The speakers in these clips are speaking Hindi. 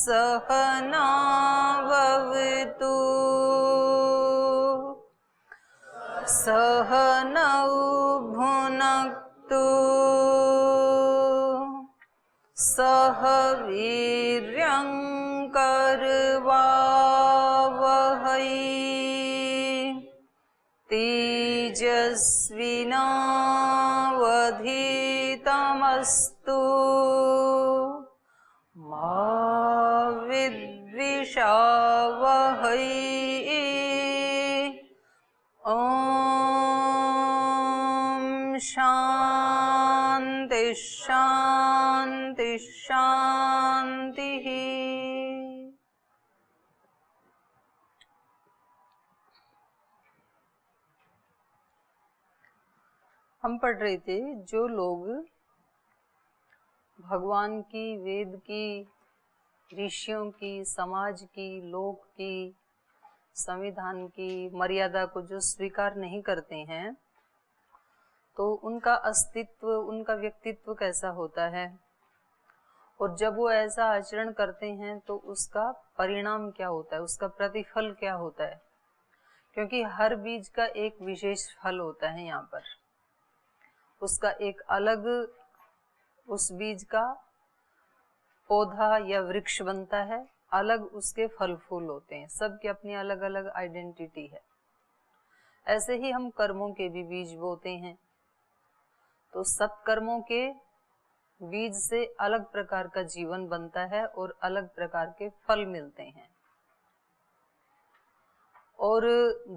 सहनावतु सहनौ भुनक्तु सह वीर्यं करवावहै तेजस्विनावधीतमस्तु मा विद्विषावहै। ओम शांति शांति शांति। हम पढ़ रहे थे जो लोग भगवान की, वेद की, ऋषियों की, समाज की, लोक की, संविधान की मर्यादा को जो स्वीकार नहीं करते हैं तो उनका अस्तित्व, उनका व्यक्तित्व कैसा होता है, और जब वो ऐसा आचरण करते हैं तो उसका परिणाम क्या होता है, उसका प्रतिफल क्या होता है। क्योंकि हर बीज का एक विशेष फल होता है, यहाँ पर उसका एक अलग, उस बीज का पौधा या वृक्ष बनता है, अलग उसके फल फूल होते हैं, सबकी अपनी अलग अलग आइडेंटिटी है। ऐसे ही हम कर्मों के भी बीज बोते हैं, तो सत्कर्मों के बीज से अलग प्रकार का जीवन बनता है और अलग प्रकार के फल मिलते हैं, और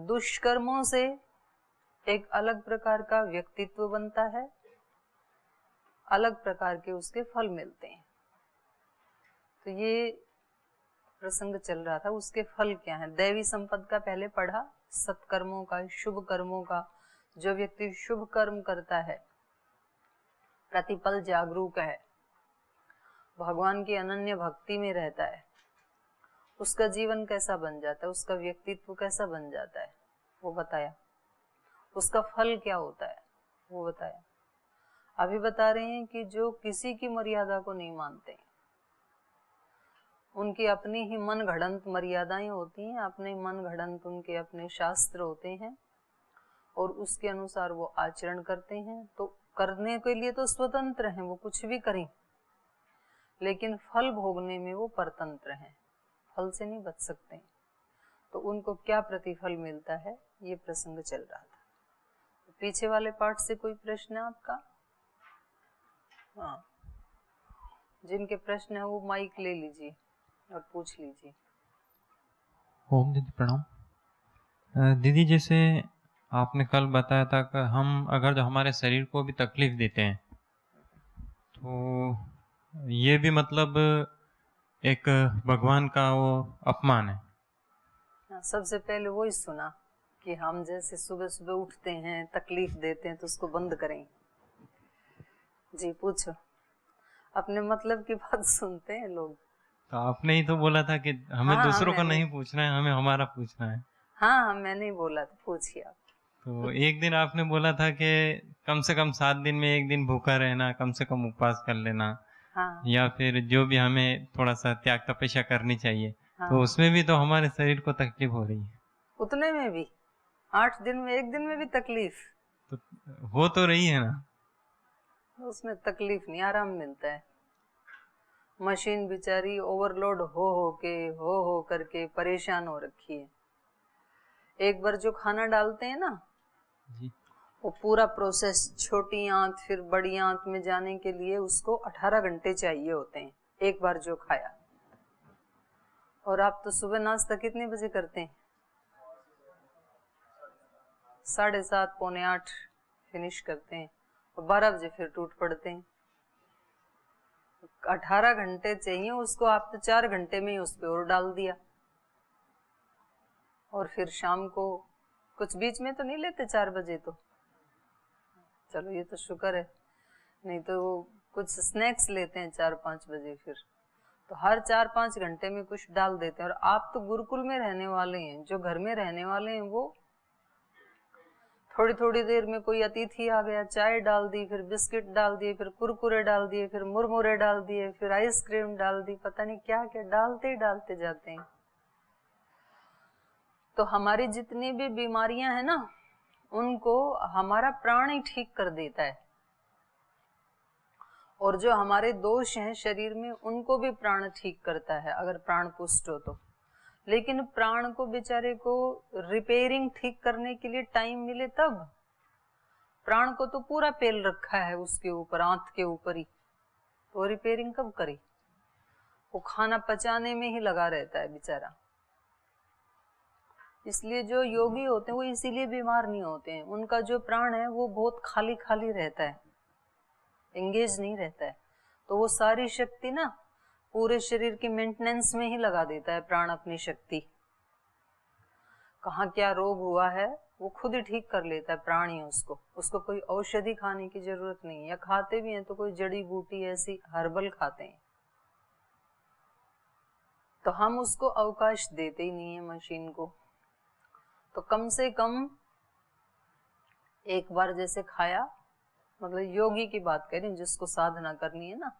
दुष्कर्मों से एक अलग प्रकार का व्यक्तित्व बनता है, अलग प्रकार के उसके फल मिलते हैं। तो ये प्रसंग चल रहा था, उसके फल क्या हैं। दैवी संपद का पहले पढ़ा, सत्कर्मों का, शुभ कर्मों का। जो व्यक्ति शुभ कर्म करता है, प्रतिपल जागरूक है, भगवान की अनन्य भक्ति में रहता है, उसका जीवन कैसा बन जाता है, उसका व्यक्तित्व कैसा बन जाता है, वो बताया। उसका फल क्या होता है वो बताया। अभी बता रहे हैं कि जो किसी की मर्यादा को नहीं मानते, उनकी अपनी ही मन घड़ंत मर्यादाएं होती हैं, अपने मन घड़ंत उनके अपने शास्त्र होते हैं, और उसके अनुसार वो आचरण करते हैं। तो करने के लिए तो स्वतंत्र हैं, वो कुछ भी करें, लेकिन फल भोगने में वो परतंत्र हैं, फल से नहीं बच सकते। तो उनको क्या प्रतिफल मिलता है, ये प्रसंग चल रहा था। पीछे वाले पार्ट से कोई प्रश्न है आपका? हाँ, जिनके प्रश्न है वो माइक ले लीजिए और पूछ लीजिए। ओम दीदी प्रणाम। दीदी, जैसे आपने कल बताया था कि हम अगर जो हमारे शरीर को भी तकलीफ देते हैं तो ये भी मतलब एक भगवान का वो अपमान है। सबसे पहले वही सुना कि हम जैसे सुबह सुबह उठते हैं, तकलीफ देते हैं, तो उसको बंद करें। जी पूछो, अपने मतलब की बात सुनते हैं लोग। तो आपने ही तो बोला था कि हमें हाँ, दूसरों का नहीं पूछना है, हमें हमारा पूछना है। हाँ, मैंने ही बोला था, पूछिए आप। तो एक दिन आपने बोला था कि कम से कम 7 दिन में एक दिन भूखा रहना, कम से कम उपवास कर लेना। हाँ, या फिर जो भी हमें थोड़ा सा त्याग तपस्या करनी चाहिए। हाँ, तो उसमें भी तो हमारे शरीर को तकलीफ हो रही है। उतने में भी 8 दिन में, एक दिन में भी तकलीफ तो हो तो रही है ना। उसमें तकलीफ नहीं, आराम मिलता है। मशीन बेचारी ओवरलोड हो करके परेशान हो रखी है। एक बार जो खाना डालते हैं ना जी। वो पूरा प्रोसेस छोटी आंत फिर बड़ी आंत में जाने के लिए उसको 18 घंटे चाहिए होते हैं, एक बार जो खाया। और आप तो सुबह नाश्ता कितने बजे करते हैं? 7:30 पौने 8 फिनिश करते हैं, और 12 बजे फिर टूट पड़ते हैं। 18 घंटे चाहिए उसको, आप तो 4 घंटे में ही उस पर और डाल दिया। और फिर शाम को कुछ बीच में तो नहीं लेते 4 बजे तो, चलो ये तो शुक्र है, नहीं तो कुछ स्नैक्स लेते हैं 4-5 बजे। फिर तो हर 4-5 घंटे में कुछ डाल देते हैं। और आप तो गुरुकुल में रहने वाले हैं, जो घर में रहने वाले हैं वो थोड़ी थोड़ी देर में कोई अतिथि आ गया, चाय डाल दी, फिर बिस्किट डाल दिए, फिर कुरकुरे डाल दिए, फिर मुरमुरे डाल दिए, फिर आइसक्रीम डाल दी, पता नहीं क्या क्या डालते डालते जाते हैं। तो हमारी जितनी भी बीमारियां हैं ना, उनको हमारा प्राण ही ठीक कर देता है, और जो हमारे दोष हैं शरीर में उनको भी प्राण ठीक करता है, अगर प्राण पुष्ट हो तो। लेकिन प्राण को बेचारे को रिपेयरिंग ठीक करने के लिए टाइम मिले तब। प्राण को तो पूरा पेल रखा है उसके ऊपर, आंत के ऊपर ही, तो रिपेयरिंग कब करे? वो खाना पचाने में ही लगा रहता है बेचारा। इसलिए जो योगी होते हैं वो इसीलिए बीमार नहीं होते हैं, उनका जो प्राण है वो बहुत खाली खाली रहता है, एंगेज नहीं रहता है। तो वो सारी शक्ति ना पूरे शरीर की मेंटेनेंस में ही लगा देता है प्राण अपनी शक्ति। कहाँ क्या रोग हुआ है वो खुद ही ठीक कर लेता है प्राण ही उसको कोई औषधि खाने की जरूरत नहीं है, या खाते भी हैं तो कोई जड़ी बूटी ऐसी हर्बल खाते हैं। तो हम उसको अवकाश देते ही नहीं है मशीन को। तो कम से कम एक बार जैसे खाया, मतलब योगी की बात कर रही हूँ जिसको साधना करनी है ना,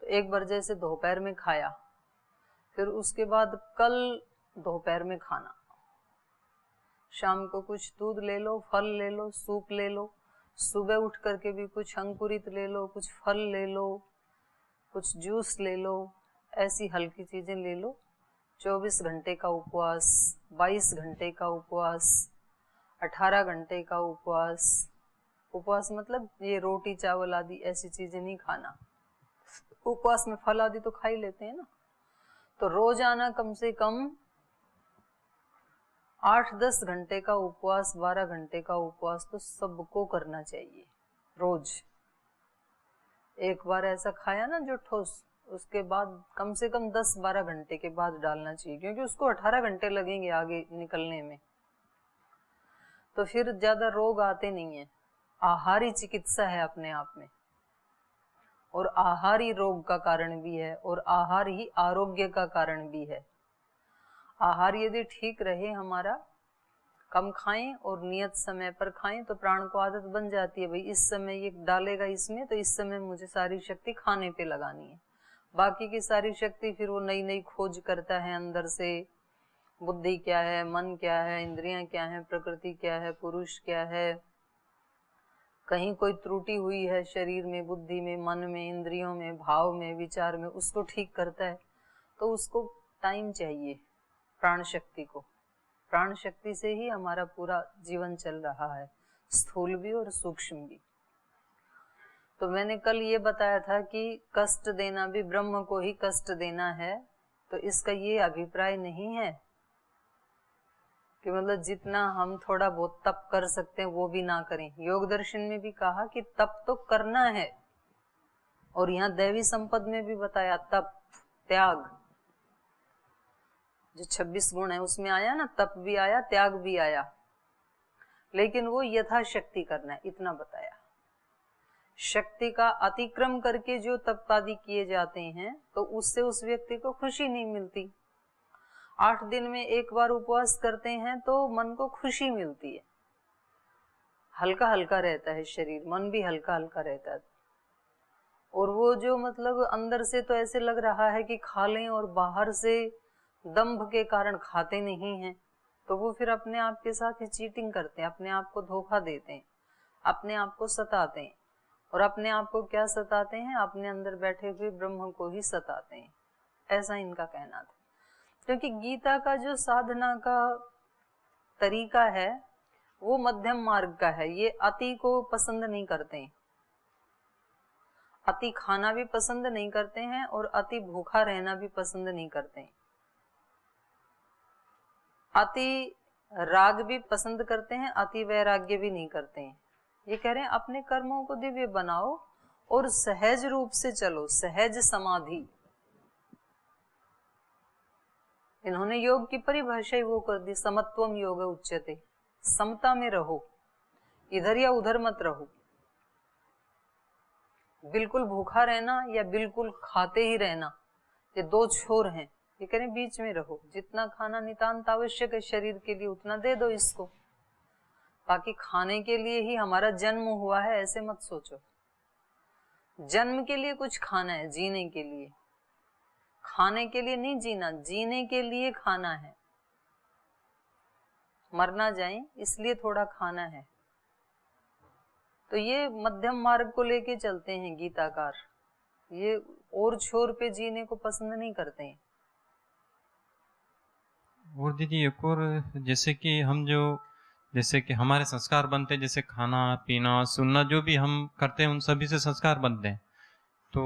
तो एक बार जैसे दोपहर में खाया, फिर उसके बाद कल दोपहर में खाना, शाम को कुछ दूध ले लो, फल ले लो, सूप ले लो, सुबह उठ करके भी कुछ अंकुरित ले लो, कुछ फल ले लो, कुछ जूस ले लो, ऐसी हल्की चीजें ले लो। 24 घंटे का उपवास, 22 घंटे का उपवास, 18 घंटे का उपवास। उपवास मतलब ये रोटी चावल आदि ऐसी चीजें नहीं खाना, उपवास में फल आदि तो खा ही लेते हैं ना। तो रोजाना कम से कम 8-10 घंटे का उपवास, 12 घंटे का उपवास तो सबको करना चाहिए रोज। एक बार ऐसा खाया ना जो ठोस, उसके बाद कम से कम 10-12 घंटे के बाद डालना चाहिए, क्योंकि उसको 18 घंटे लगेंगे आगे निकलने में, तो फिर ज्यादा रोग आते नहीं है। आहार ही चिकित्सा है अपने आप में, और आहार ही रोग का कारण भी है, और आहार ही आरोग्य का कारण भी है। आहार यदि ठीक रहे हमारा, कम खाएं और नियत समय पर खाएं, तो प्राण को आदत बन जाती है, भाई इस समय ये डालेगा इसमें, तो इस समय मुझे सारी शक्ति खाने पे लगानी है। बाकी की सारी शक्ति फिर वो नई नई खोज करता है अंदर से, बुद्धि क्या है, मन क्या है, इंद्रियां क्या है, प्रकृति क्या है, पुरुष क्या है, कहीं कोई त्रुटि हुई है शरीर में, बुद्धि में, मन में, इंद्रियों में, भाव में, विचार में, उसको ठीक करता है। तो उसको टाइम चाहिए प्राण शक्ति को। प्राण शक्ति से ही हमारा पूरा जीवन चल रहा है, स्थूल भी और सूक्ष्म भी। तो मैंने कल ये बताया था कि कष्ट देना भी ब्रह्म को ही कष्ट देना है। तो इसका ये अभिप्राय नहीं है कि मतलब जितना हम थोड़ा बहुत तप कर सकते हैं वो भी ना करें। योग दर्शन में भी कहा कि तप तो करना है, और यहाँ दैवी संपद में भी बताया तप, त्याग, जो 26 गुण है उसमें आया ना, तप भी आया, त्याग भी आया, लेकिन वो यथाशक्ति करना है, इतना बताया। शक्ति का अतिक्रम करके जो तप आदि किए जाते हैं तो उससे उस व्यक्ति को खुशी नहीं मिलती। 8 दिन में एक बार उपवास करते हैं तो मन को खुशी मिलती है, हल्का हल्का रहता है शरीर, मन भी हल्का हल्का रहता है। और वो जो मतलब अंदर से तो ऐसे लग रहा है कि खा लें, और बाहर से दंभ के कारण खाते नहीं हैं, तो वो फिर अपने आप के साथ ही चीटिंग करते हैं, अपने आप को धोखा देते हैं, अपने आप को सताते हैं। और अपने आप को क्या सताते हैं? अपने अंदर बैठे हुए ब्रह्म को ही सताते हैं, ऐसा इनका कहना था। क्योंकि गीता का जो साधना का तरीका है वो मध्यम मार्ग का है। ये अति को पसंद नहीं करते हैं, अति खाना भी पसंद नहीं करते हैं, और अति भूखा रहना भी पसंद नहीं करते हैं। अति राग भी पसंद करते हैं, अति वैराग्य भी नहीं करते हैं। ये कह रहे हैं अपने कर्मों को दिव्य बनाओ और सहज रूप से चलो, सहज समाधि। इन्होंने योग की परिभाषा ही वो कर दी, समत्वम योग उच्यते, समता में रहो, इधर या उधर मत रहो। बिल्कुल भूखा रहना या बिल्कुल खाते ही रहना, ये दो छोर हैं। ये कह रहे हैं बीच में रहो, जितना खाना नितांत आवश्यक है शरीर के लिए उतना दे दो इसको, बाकी खाने के लिए ही हमारा जन्म हुआ है ऐसे मत सोचो। जन्म के लिए कुछ खाना है, जीने के लिए। खाने के लिए नहीं जीना, जीने के लिए खाना है। मरना जाए इसलिए थोड़ा खाना है। तो ये मध्यम मार्ग को लेके चलते हैं गीताकार। ये और छोर पे जीने को पसंद नहीं करते हैं। और दीदी एक और, जैसे कि हम जो, जैसे कि हमारे संस्कार बनते हैं, जैसे खाना पीना सुनना जो भी हम करते हैं उन सभी से संस्कार बनते हैं। तो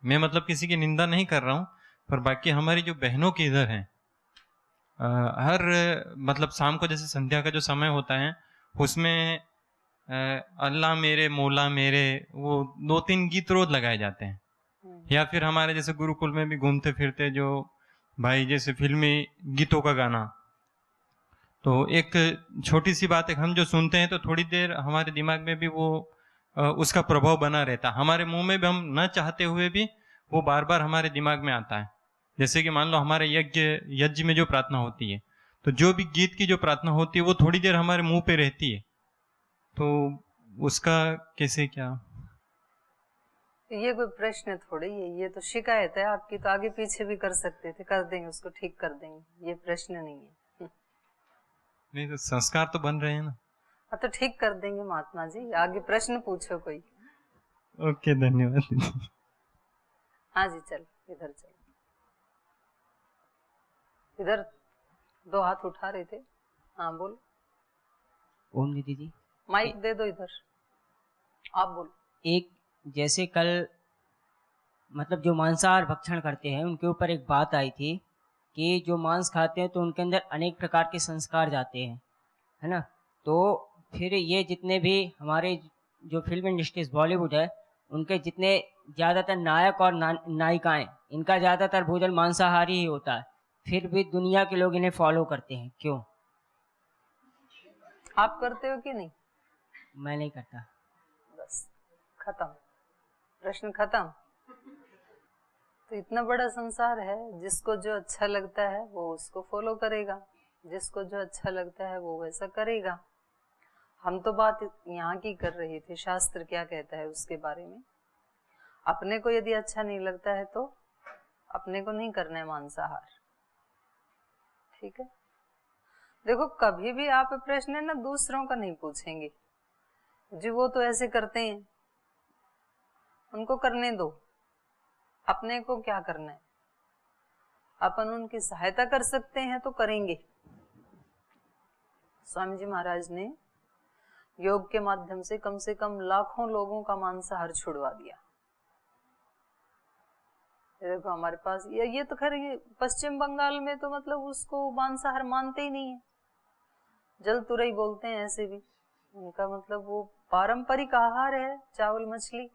मैं मतलब किसी की निंदा नहीं कर रहा हूँ, पर बाकी हमारी जो बहनों की इधर हैं, हर मतलब शाम को जैसे संध्या का जो समय होता है उसमें अल्लाह मेरे मौला मेरे वो 2-3 गीत रोज लगाए जाते हैं। या फिर हमारे जैसे गुरुकुल में भी घूमते फिरते जो भाई जैसे फिल्मी गीतों का गाना, तो एक छोटी सी बात है, हम जो सुनते हैं तो थोड़ी देर हमारे दिमाग में भी वो उसका प्रभाव बना रहता है। हमारे मुंह में भी हम न चाहते हुए भी वो बार बार हमारे दिमाग में आता है। जैसे कि मान लो हमारे यज्ञ में जो प्रार्थना होती है, तो जो भी गीत की जो प्रार्थना होती है वो थोड़ी देर हमारे मुंह पे रहती है। तो उसका कैसे क्या? ये कोई प्रश्न थोड़ी है, ये तो शिकायत है आपकी। तो आगे पीछे भी कर सकते थे, कर देंगे, उसको ठीक कर देंगे। ये प्रश्न नहीं है। नहीं तो संस्कार तो बन रहे हैं ना। हाँ तो ठीक कर देंगे महात्मा जी, आगे प्रश्न पूछो कोई। ओके, धन्यवाद। हाँ जी, चल इधर चल। इधर 2 हाथ उठा रहे थे। हाँ बोल। ओम दीदी जी, माइक दे दो इधर, आप बोलो। एक जैसे कल मतलब जो मांसाहार भक्षण करते हैं उनके ऊपर एक बात आई थी कि जो मांस खाते हैं तो उनके अंदर अनेक प्रकार के संस्कार जाते हैं, है ना। तो फिर ये जितने भी हमारे जो फिल्म इंडस्ट्रीज बॉलीवुड है उनके जितने ज़्यादातर नायक और नायिकाएं, इनका ज़्यादातर भोजन मांसाहारी ही होता है, फिर भी दुनिया के लोग इन्हें फॉलो करते हैं, क्यों? आप करते हो कि नहीं? मैं नहीं करता। बस खत्म, प्रश्न खत्म। तो इतना बड़ा संसार है, जिसको जो अच्छा लगता है वो उसको फॉलो करेगा, जिसको जो अच्छा लगता है वो वैसा करेगा। हम तो बात यहाँ की कर रहे थे, शास्त्र क्या कहता है उसके बारे में। अपने को यदि अच्छा नहीं लगता है तो अपने को नहीं करना है मांसाहार, ठीक है। देखो कभी भी आप प्रश्न है ना दूसरों का नहीं पूछेंगे, जो वो तो ऐसे करते हैं उनको करने दो, अपने को क्या करना है। अपन उनकी सहायता कर सकते हैं तो करेंगे। स्वामी जी महाराज ने योग के माध्यम से कम लाखों लोगों का मांसाहार छुड़वा दिया। देखो हमारे पास ये तो खैर ये पश्चिम बंगाल में तो मतलब उसको मांसाहार मानते ही नहीं है, जल तुरई बोलते हैं ऐसे भी। उनका मतलब वो पारंपरिक आहार है, चावल मछली।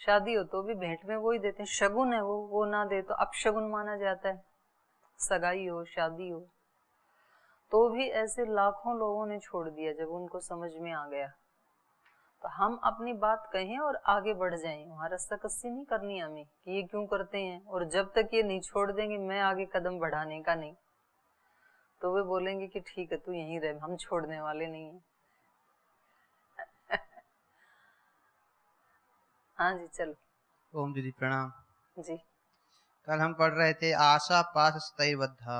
शादी हो तो भी भेंट में वो ही देते हैं, शगुन है वो ना दे तो अपशगुन माना जाता है। सगाई हो शादी हो तो भी ऐसे लाखों लोगों ने छोड़ दिया जब उनको समझ में आ गया। तो हम अपनी बात कहें और आगे बढ़ जाएं, वहां रस्साकस्सी नहीं करनी हमें कि ये क्यों करते हैं। और जब तक ये नहीं छोड़ देंगे मैं आगे कदम बढ़ाने का नहीं, तो वे बोलेंगे कि ठीक है तू यहीं रह, हम छोड़ने वाले नहीं है। हाँ जी चलो। ओम दीदी प्रणाम। जी, कल हम पढ़ रहे थे आशा पाश स्तैर्बद्धा।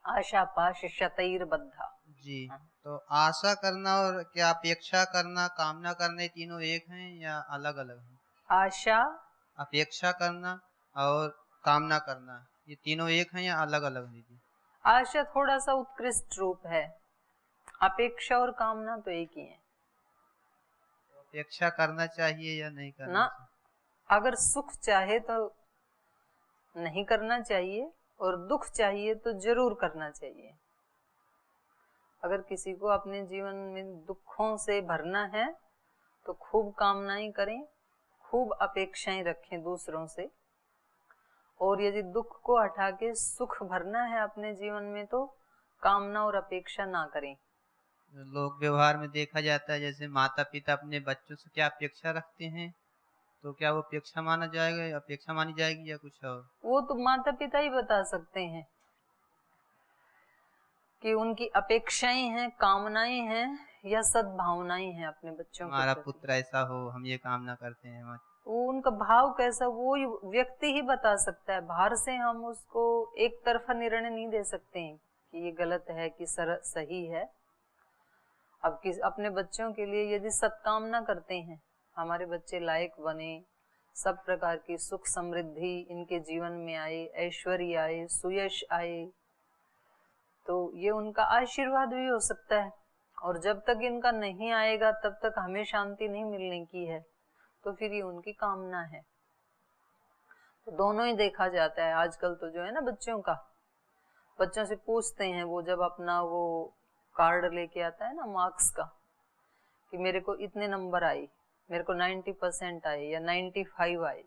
आशा पाश शतैर्बद्धा। जी, तो आशा करना और क्या अपेक्षा करना, कामना करना, ये तीनों एक हैं या अलग अलग हैं? आशा, अपेक्षा करना और कामना करना, ये तीनों एक हैं या अलग अलग हैं दीदी? आशा थोड़ा सा उत्कृष्ट रूप है, अपेक्षा और कामना तो एक ही है। अपेक्षा करना चाहिए या नहीं करना ना, चाहिए? अगर सुख चाहे तो नहीं करना चाहिए और दुख चाहिए तो जरूर करना चाहिए। अगर किसी को अपने जीवन में दुखों से भरना है तो खूब कामनाएं करें, खूब अपेक्षाएं रखें दूसरों से। और यदि दुख को हटा के सुख भरना है अपने जीवन में तो कामना और अपेक्षा ना करें। लोक व्यवहार में देखा जाता है जैसे माता पिता अपने बच्चों से क्या अपेक्षा रखते हैं, तो क्या वो अपेक्षा माना जाएगा, अपेक्षा मानी जाएगी या कुछ और? वो तो माता पिता ही बता सकते हैं। कि उनकी अपेक्षाएं हैं, कामनाएं हैं या सद्भावनाएं हैं अपने बच्चों के हमारा प्रति। पुत्र ऐसा हो, हम ये कामना करते हैं। वो उनका भाव कैसा वो व्यक्ति ही बता सकता है। बाहर से हम उसको एक तरफा निर्णय नहीं दे सकते हैं कि ये गलत है कि सही है। अब अपने बच्चों के लिए यदि सत्कामना करते हैं, हमारे बच्चे लायक बने, सब प्रकार की सुख समृद्धि इनके जीवन में आए, ऐश्वर्य आए, सुयश आए, तो ये उनका आशीर्वाद भी हो सकता है। और जब तक इनका नहीं आएगा तब तक हमें शांति नहीं मिलने की है, तो फिर ये उनकी कामना है। तो दोनों ही देखा जाता है आजकल। तो जो है ना, बच्चों से पूछते हैं, वो जब अपना वो कार्ड लेके आता है ना मार्क्स का, कि मेरे को इतने नंबर आए, मेरे को 90% आए या 95 आए,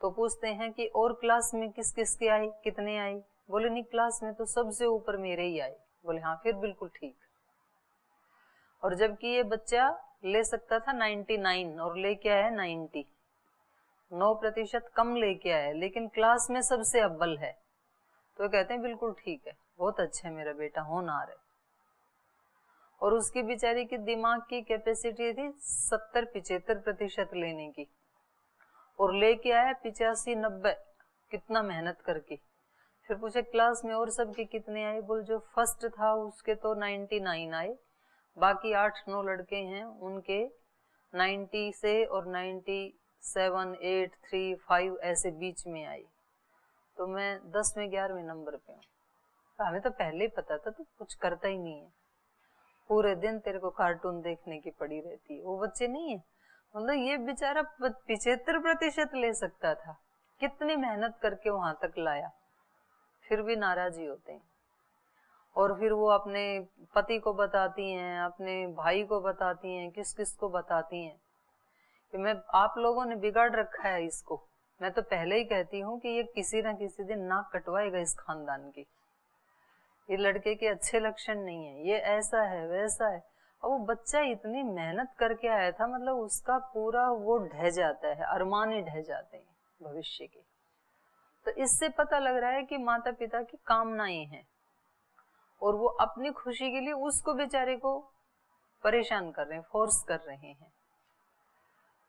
तो पूछते हैं कि और क्लास में किस किस के आए, कितने आए? बोले नहीं, क्लास में तो सबसे ऊपर मेरे ही आए। बोले हाँ, फिर बिल्कुल ठीक। और जबकि ये बच्चा ले सकता था 99 और लेके आया 90, 9% कम लेके आया, लेकिन क्लास में सबसे अव्वल है। तो कहते हैं बिल्कुल ठीक है, बहुत अच्छा है मेरा बेटा, होनहार है। और उसकी बेचारी की दिमाग की कैपेसिटी थी 70-75% लेने की, और लेके आया 85-90, कितना मेहनत करके। फिर पूछे क्लास में और सबके कितने आए? बोल जो फर्स्ट था उसके तो 99 आए, बाकी 8-9 लड़के हैं उनके 90 से और 97, 8, 3, 5 ऐसे बीच में आई। तो मैं 10वें 11वें नंबर पे हूँ। तो हमें तो पहले ही पता था, तो कुछ करता ही नहीं है, पूरे दिन तेरे को कार्टून देखने की पड़ी रहती है। वो बच्चे नहीं है, मतलब ये बेचारा 75% ले सकता था, कितनी मेहनत करके वहां तक लाया, फिर भी नाराजी होते हैं। और फिर वो अपने पति को बताती हैं, अपने भाई को बताती हैं, किस किस को बताती हैं कि मैं, आप लोगों ने बिगाड़ रखा है इसको। मैं तो पहले ही कहती हूँ कि ये किसी ना किसी दिन नाक कटवाएगा इस खानदान की, ये लड़के के अच्छे लक्षण नहीं है, ये ऐसा है वैसा है। और वो बच्चा इतनी मेहनत करके आया था, मतलब उसका पूरा वो ढह जाता है, अरमान ही ढह जाते हैं भविष्य के। तो इससे पता लग रहा है कि माता पिता की कामनाएं हैं, और वो अपनी खुशी के लिए उसको बेचारे को परेशान कर रहे हैं, फोर्स कर रहे हैं।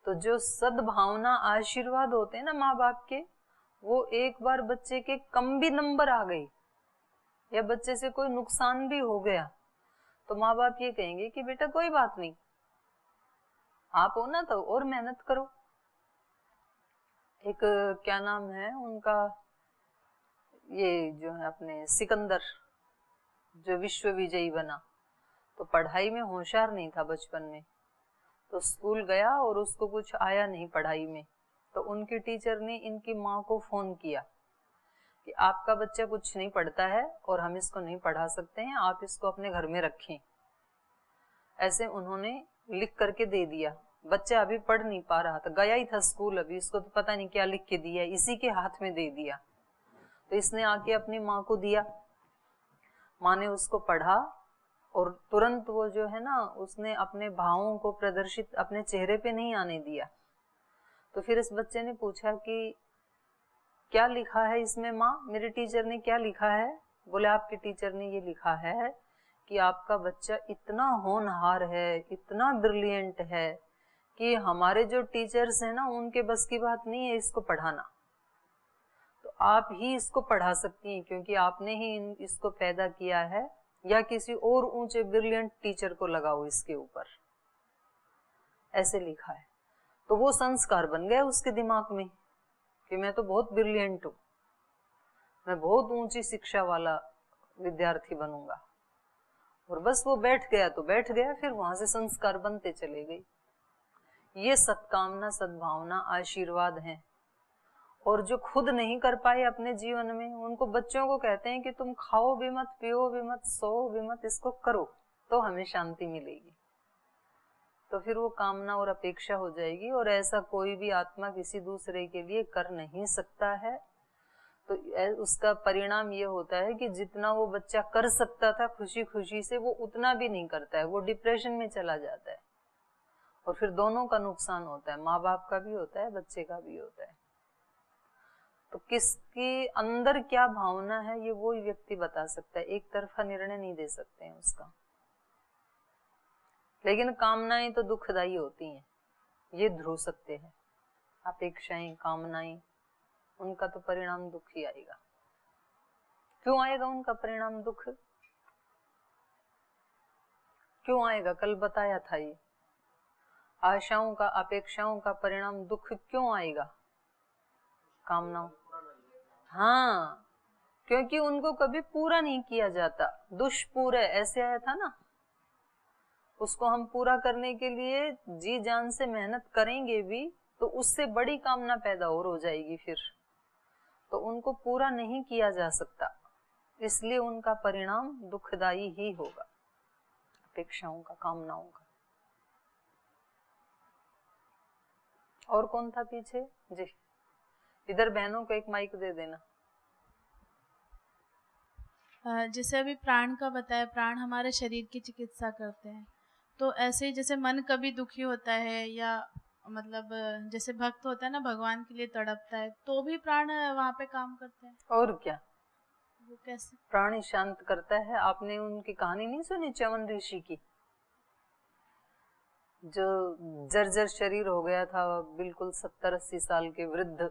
तो जो सद्भावना आशीर्वाद होते हैं ना माँ बाप के, वो एक बार बच्चे के कम भी नंबर आ गए या बच्चे से कोई नुकसान भी हो गया, तो माँ बाप ये कहेंगे कि बेटा कोई बात नहीं, आप हो ना तो और मेहनत करो। एक क्या नाम है उनका, ये जो है अपने सिकंदर, जो विश्व विजयी बना, तो पढ़ाई में होशियार नहीं था बचपन में, तो स्कूल गया और उसको कुछ आया नहीं पढ़ाई में। तो उनकी टीचर ने इनकी माँ को फोन किया कि आपका बच्चा कुछ नहीं पढ़ता है और हम इसको नहीं पढ़ा सकते हैं, आप इसको अपने घर में रखें। ऐसे उन्होंने लिख करके दे दिया। बच्चा अभी पढ़ नहीं पा रहा था, गया ही था स्कूल अभी, इसको तो पता नहीं क्या लिख के दिया, इसी के हाथ में दे दिया। तो इसने आके अपनी माँ को दिया, माँ ने उसको पढ़ा, और तुरंत वो जो है ना, उसने अपने भावों को प्रदर्शित अपने चेहरे पे नहीं आने दिया। तो फिर इस बच्चे ने पूछा कि क्या लिखा है इसमें माँ, मेरे टीचर ने क्या लिखा है? बोले आपके टीचर ने ये लिखा है कि आपका बच्चा इतना होनहार है, इतना ब्रिलियंट है कि हमारे जो टीचर्स हैं ना, उनके बस की बात नहीं है इसको पढ़ाना, तो आप ही इसको पढ़ा सकती हैं, क्योंकि आपने ही इसको पैदा किया है, या किसी और ऊंचे ब्रिलियंट टीचर को लगाओ इसके ऊपर, ऐसे लिखा है। तो वो संस्कार बन गया उसके दिमाग में कि मैं तो बहुत ब्रिलियंट हूँ, मैं बहुत ऊंची शिक्षा वाला विद्यार्थी बनूंगा। और बस वो बैठ गया तो बैठ गया, फिर वहां से संस्कार बनते चले गए। ये सत्कामना, सद्भावना, आशीर्वाद हैं। और जो खुद नहीं कर पाए अपने जीवन में, उनको बच्चों को कहते हैं कि तुम खाओ भी मत, पियो भी मत, सो भी मत, इसको करो तो हमें शांति मिलेगी। तो फिर वो कामना और अपेक्षा हो जाएगी, और ऐसा कोई भी आत्मा किसी दूसरे के लिए कर नहीं सकता है। तो उसका परिणाम ये होता है कि जितना वो बच्चा कर सकता था खुशी खुशी से, वो उतना भी नहीं करता है, वो डिप्रेशन में चला जाता है। और फिर दोनों का नुकसान होता है, माँ बाप का भी होता है, बच्चे का भी होता है। तो किसके अंदर क्या भावना है ये वो ही व्यक्ति बता सकता है, एक तरफा निर्णय नहीं दे सकते हैं उसका। लेकिन कामनाएं तो दुखदायी होती हैं, ये ध्रुव सत्य है। अपेक्षाएं, कामनाएं, उनका तो परिणाम दुख ही आएगा। क्यों आएगा उनका परिणाम दुख? क्यों आएगा? कल बताया था ये, आशाओं का, अपेक्षाओं का परिणाम दुख क्यों आएगा? कामनाओं, हाँ, क्योंकि उनको कभी पूरा नहीं किया जाता। दुष्पूर ऐसे आया था ना, उसको हम पूरा करने के लिए जी जान से मेहनत करेंगे भी तो उससे बड़ी कामना पैदा और हो जाएगी फिर, तो उनको पूरा नहीं किया जा सकता, इसलिए उनका परिणाम दुखदायी ही होगा, अपेक्षाओं का, कामनाओं का। और कौन था पीछे जी? इधर बहनों को एक माइक दे देना। जैसे अभी प्राण का बताया, प्राण हमारे शरीर की चिकित्सा करते हैं, तो ऐसे ही जैसे मन कभी दुखी होता है या मतलब जैसे भक्त होता है ना, भगवान के लिए तड़पता है, तो भी प्राण वहाँ पे काम करते हैं। और क्या, वो कैसे? प्राण ही शांत करता है। आपने उनकी कहानी नहीं सुनी च्यवन ऋषि की, जो जर्जर शरीर हो गया था, बिल्कुल 70-80 साल के वृद्ध,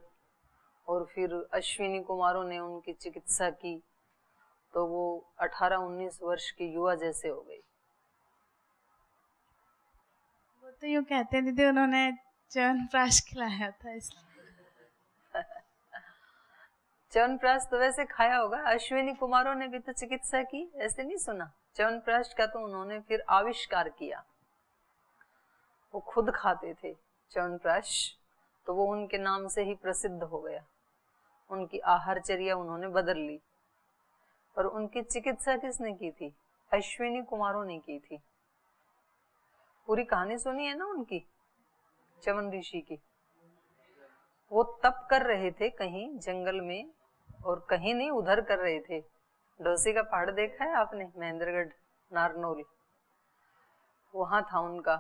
और फिर अश्विनी कुमारों ने उनकी चिकित्सा की तो वो 18-19 वर्ष की युवा जैसे हो गई। वो तो यूँ कहते हैं दीदी, उन्होंने च्यवनप्राश खिलाया था इसलिए। च्यवनप्राश तो वैसे खाया होगा, अश्विनी कुमारों ने भी तो चिकित्सा की, ऐसे नहीं सुना? च्यवनप्राश का तो उन्होंने फिर आविष्कार किया, वो खुद खाते थे च्यवनप्राश, तो वो उनके नाम से ही प्रसिद्ध हो गया। उनकी आहारचर्या उन्होंने बदल ली, पर उनकी चिकित्सा किसने की थी? अश्विनी कुमारों ने की थी। पूरी कहानी सुनी है ना उनकी, च्यवन ऋषि की। वो तप कर रहे थे कहीं जंगल में, और कहीं नहीं, उधर कर रहे थे। डोसी का पहाड़ देखा है आपने, महेंद्रगढ़, नारनौल, वहां था उनका।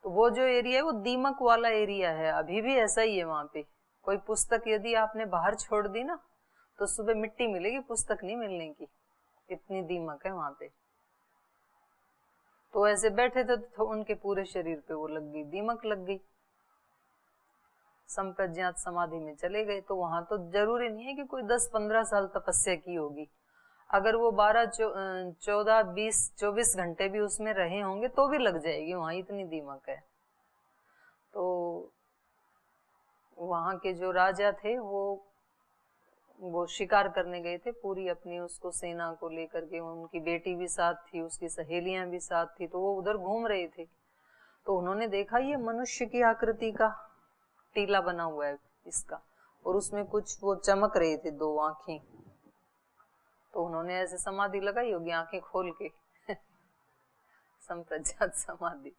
तो वो जो एरिया है वो दीमक वाला एरिया है, अभी भी ऐसा ही है वहां पे। कोई पुस्तक यदि आपने बाहर छोड़ दी ना तो सुबह मिट्टी मिलेगी, पुस्तक नहीं मिलने की, इतनी दीमक है वहां पे। तो ऐसे बैठे थे तो उनके पूरे शरीर पे वो लग गई, दीमक लग गई। संप्रज्ञात समाधि में चले गए। तो वहां तो जरूरी नहीं है कि कोई 10-15 साल तपस्या की होगी, अगर वो 12, 14, 20, 24 घंटे भी उसमें रहे होंगे तो भी लग जाएगी, वहां इतनी दीमक है। तो वहां के जो राजा थे वो शिकार करने गए थे, पूरी अपनी उसको सेना को लेकर के, उनकी बेटी भी साथ थी, उसकी सहेलियां भी साथ थी, तो वो उधर घूम रहे थे। तो उन्होंने देखा ये मनुष्य की आकृति का टीला बना हुआ है इसका, और उसमें कुछ वो चमक रहे थे, 2 आंखें। तो उन्होंने ऐसे समाधि लगाई होगी आंखें खोल के संप्रज्ञात समाधि,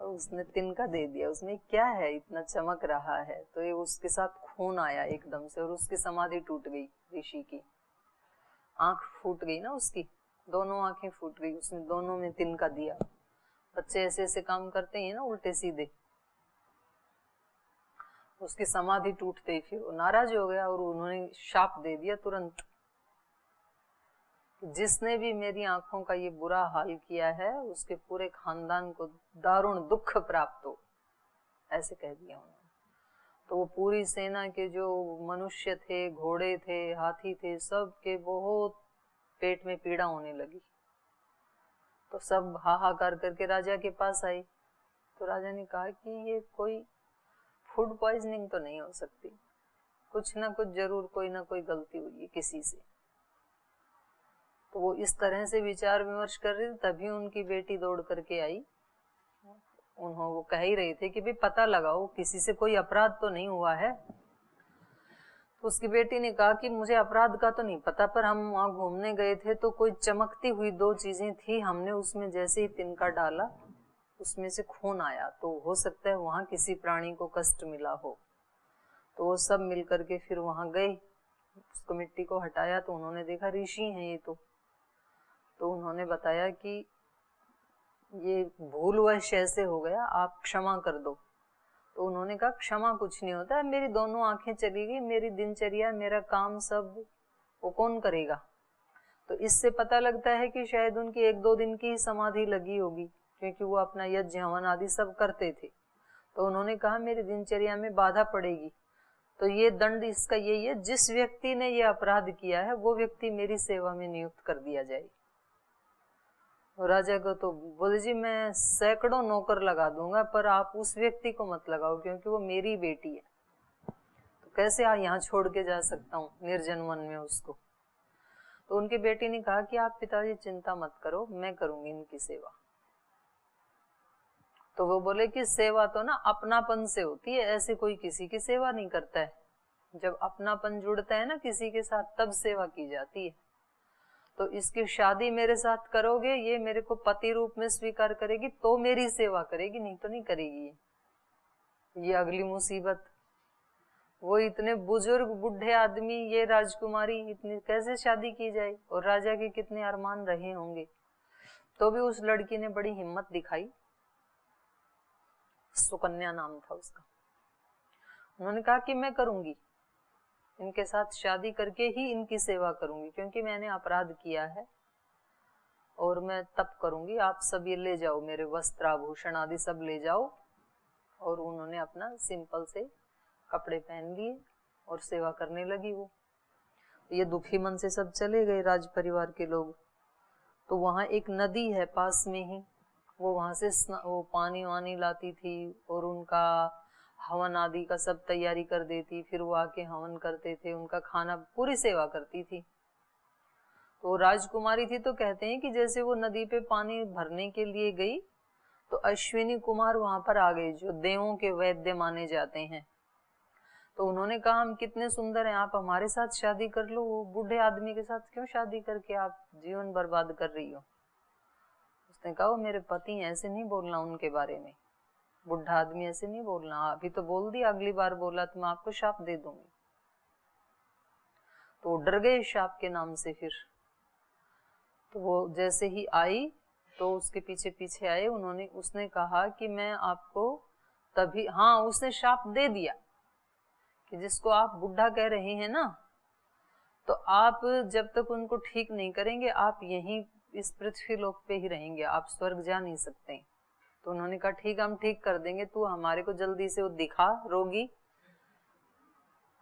और उसने तिनका दे दिया, उसमें क्या है इतना चमक रहा है, तो ये उसके साथ खून आया एकदम से और उसकी समाधि टूट गई। ऋषि की आंख फूट गई ना, उसकी दोनों आंखें फूट गई, उसने दोनों में तिनका दिया। बच्चे ऐसे ऐसे काम करते हैं ना उल्टे सीधे, उसकी समाधि टूटते ही फिर वो नाराज हो गया और उन्होंने शाप दे दिया तुरंत, जिसने भी मेरी आंखों का ये बुरा हाल किया है उसके पूरे खानदान को दारुण दुख प्राप्त हो, ऐसे कह दिया उन्होंने। तो वो पूरी सेना के जो मनुष्य थे, घोड़े थे, हाथी थे, सब के बहुत पेट में पीड़ा होने लगी। तो सब हाहाकार करके राजा के पास आई। तो राजा ने कहा कि ये कोई फूड पॉइजनिंग तो नहीं हो सकती, कुछ ना कुछ जरूर कोई ना कोई गलती हुई है किसी से। तो वो इस तरह से विचार विमर्श कर रहे थे, तभी उनकी बेटी दौड़ करके आई। उन्होंने वो कह ही रहे थे कि भाई पता लगाओ किसी से कोई अपराध तो नहीं हुआ है। तो उसकी बेटी ने कहा कि मुझे अपराध का तो नहीं पता, पर हम वहां घूमने गए थे तो कोई चमकती हुई 2 चीजें थी, हमने उसमें जैसे ही तिनका डाला उसमें से खून आया, तो हो सकता है वहां किसी प्राणी को कष्ट मिला हो। तो वो सब मिल करके फिर वहां गए, उसको मिट्टी को हटाया तो उन्होंने देखा ऋषि हैं ये तो उन्होंने बताया कि ये भूलवश ऐसे हो गया, आप क्षमा कर दो। तो उन्होंने कहा क्षमा कुछ नहीं होता है, मेरी दोनों आंखें चली गई, मेरी दिनचर्या मेरा काम सब वो कौन करेगा। तो इससे पता लगता है कि शायद उनकी 1-2 दिन की ही समाधि लगी होगी, क्योंकि वो अपना यज्ञ हवन आदि सब करते थे। तो उन्होंने कहा मेरी दिनचर्या में बाधा पड़ेगी, तो ये दंड इसका यही है, जिस व्यक्ति ने ये अपराध किया है वो व्यक्ति मेरी सेवा में नियुक्त कर दिया जाए। और राजा को तो बोले जी मैं सैकड़ों नौकर लगा दूंगा, पर आप उस व्यक्ति को मत लगाओ, क्योंकि वो मेरी बेटी है, तो कैसे यहाँ छोड़ के जा सकता हूँ निर्जन वन में उसको। तो उनकी बेटी ने कहा कि आप पिताजी चिंता मत करो, मैं करूंगी इनकी सेवा। तो वो बोले कि सेवा तो ना अपनापन से होती है, ऐसे कोई किसी की सेवा नहीं करता है। जब अपनापन जुड़ता है ना किसी के साथ, तब सेवा की जाती है। तो इसकी शादी मेरे साथ करोगे, ये मेरे को पति रूप में स्वीकार करेगी तो मेरी सेवा करेगी, नहीं तो नहीं करेगी। ये अगली मुसीबत। वो इतने बुजुर्ग बूढ़े आदमी, ये राजकुमारी, इतनी कैसे शादी की जाए। और राजा के कितने अरमान रहे होंगे। तो भी उस लड़की ने बड़ी हिम्मत दिखाई। सुकन्या नाम था उसका। उन्होंने कहा कि मैं करूंगी, इनके साथ शादी करके ही इनकी सेवा करूंगी, क्योंकि मैंने अपराध किया है और मैं तब करूंगी। आप सब ये ले जाओ, मेरे वस्त्र आभूषण आदि सब ले जाओ। और उन्होंने अपना सिंपल से कपड़े पहन लिए और सेवा करने लगी वो। ये दुखी मन से सब चले गए राज परिवार के लोग। तो वहां एक नदी है पास में ही, वो वहां से वो पानी वानी लाती थी और उनका हवन आदि का सब तैयारी कर देती, फिर वो आके हवन करते थे, उनका खाना, पूरी सेवा करती थी। तो राजकुमारी थी, तो कहते हैं कि जैसे वो नदी पे पानी भरने के लिए गई तो अश्विनी कुमार वहां पर आ गए, जो देवों के वैद्य माने जाते हैं। तो उन्होंने कहा हम कितने सुंदर हैं, आप हमारे साथ शादी कर लो, वो बूढ़े आदमी के साथ क्यों शादी करके आप जीवन बर्बाद कर रही हो। उसने कहा वो मेरे पति हैं, ऐसे नहीं बोलना उनके बारे में, बुढ़ा आदमी ऐसे नहीं बोलना, अभी तो बोल दिया, अगली बार बोला तो मैं आपको शाप दे दूंगी। तो वो डर गए शाप के नाम से। फिर तो वो जैसे ही आई तो उसके पीछे पीछे आए, उसने कहा कि मैं आपको तभी, हाँ उसने शाप दे दिया कि जिसको आप बुढ़ा कह रहे हैं ना, तो आप जब तक उनको ठीक नहीं करेंगे आप यहीं इस पृथ्वी लोक पे ही रहेंगे, आप स्वर्ग जा नहीं सकते। तो उन्होंने कहा ठीक, हम ठीक कर देंगे, तू हमारे को जल्दी से वो दिखा रोगी,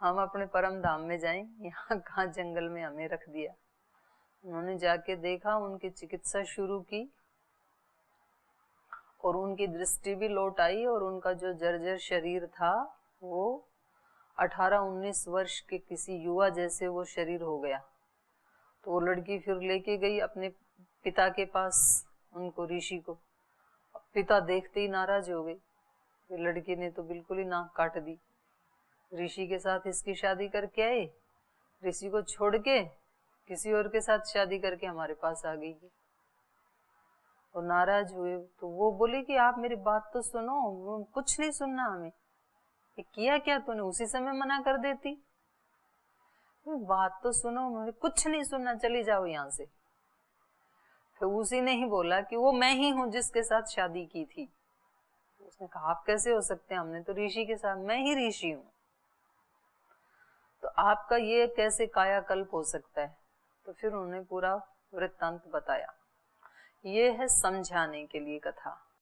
हम अपने परम धाम में जाएं, यहाँ कहाँ जंगल में हमें रख दिया। उन्होंने जाके देखा, उनकी चिकित्सा शुरू की और उनकी दृष्टि भी लौट आई और उनका जो जर्जर शरीर था वो 18-19 वर्ष के किसी युवा जैसे वो शरीर हो गया। तो वो लड़की फिर लेके गई अपने पिता के पास, उनको ऋषि को। पिता देखते ही नाराज हो गए, लड़की ने तो बिल्कुल ही नाक काट दी, ऋषि के साथ इसकी शादी करके आए, ऋषि को छोड़ के किसी और के साथ शादी करके हमारे पास आ गई है। और नाराज हुए। तो वो बोले कि आप मेरी बात तो सुनो, कुछ नहीं सुनना हमें, ये किया क्या तूने, उसी समय मना कर देती, बात तो सुनो, मुझे कुछ नहीं सुनना, चली जाओ यहाँ से। फिर उसी ने ही बोला कि वो मैं ही हूँ जिसके साथ शादी की थी। उसने कहा आप कैसे हो सकते हैं, हमने तो ऋषि के साथ, मैं ही ऋषि हूँ, तो आपका ये कैसे कायाकल्प हो सकता है। तो फिर उन्होंने पूरा वृत्तांत बताया। ये है समझाने के लिए कथा।